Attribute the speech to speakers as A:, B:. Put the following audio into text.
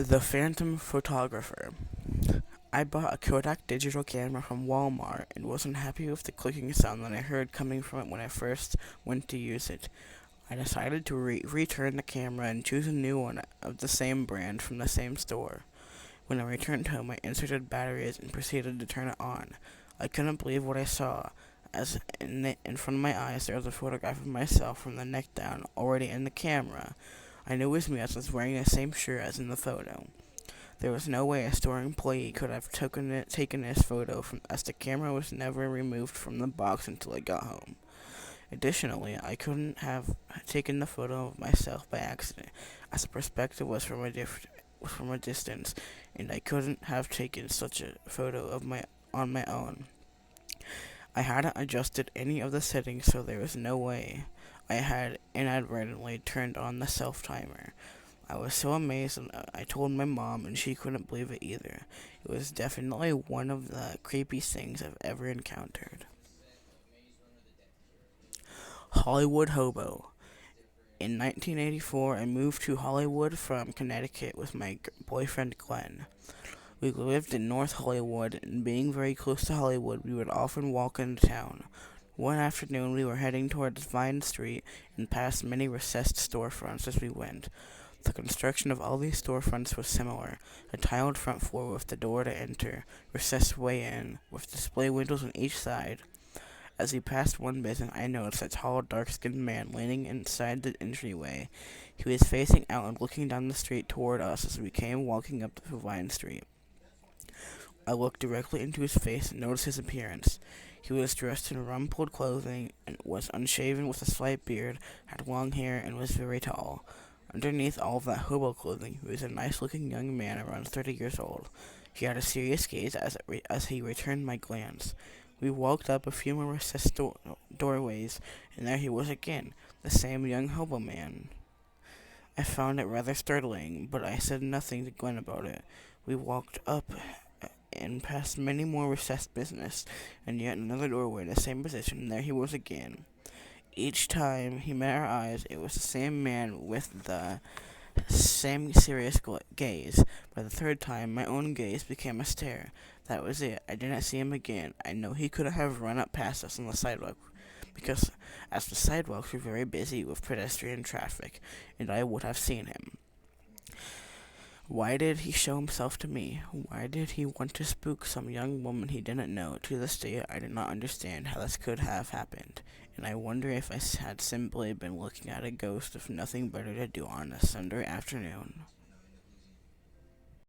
A: The Phantom Photographer. I bought a Kodak digital camera from Walmart and wasn't happy with the clicking sound that I heard coming from it when I first went to use it. I decided to return the camera and choose a new one of the same brand from the same store. When I returned home, I inserted batteries and proceeded to turn it on. I couldn't believe what I saw, as in front of my eyes there was a photograph of myself from the neck down, already in the camera. I knew it was me as I was wearing the same shirt as in the photo. There was no way a store employee could have taken this photo, as the camera was never removed from the box until I got home. Additionally, I couldn't have taken the photo of myself by accident, as the perspective was from a distance, and I couldn't have taken such a photo of my on my own. I hadn't adjusted any of the settings, so there was no way I had inadvertently turned on the self timer. I was so amazed, and I told my mom, and she couldn't believe it either. It was definitely one of the creepiest things I've ever encountered. Hollywood Hobo. In 1984, I moved to Hollywood from Connecticut with my boyfriend Glenn. We lived in North Hollywood, and being very close to Hollywood, we would often walk into town. One afternoon, we were heading towards Vine Street and passed many recessed storefronts as we went. The construction of all these storefronts was similar: a tiled front floor with the door to enter, recessed way in, with display windows on each side. As we passed one building, I noticed a tall, dark-skinned man leaning inside the entryway. He was facing out and looking down the street toward us as we came walking up to Vine Street. I looked directly into his face and noticed his appearance. He was dressed in rumpled clothing and was unshaven with a slight beard, had long hair, and was very tall. Underneath all of that hobo clothing, he was a nice-looking young man around 30 years old. He had a serious gaze as he returned my glance. We walked up a few more recessed doorways, and there he was again, the same young hobo man. I found it rather startling, but I said nothing to Glenn about it. We walked up and past many more recessed business, and yet another doorway in the same position, and there he was again. Each time he met our eyes, it was the same man with the same serious gaze. By the third time, my own gaze became a stare. That was it. I didn't see him again. I know he could have run up past us on the sidewalk, because as the sidewalks were very busy with pedestrian traffic, and I would have seen him. Why did he show himself to me? Why did he want to spook some young woman he didn't know? To this day, I did not understand how this could have happened, and I wonder if I had simply been looking at a ghost with nothing better to do on a Sunday afternoon.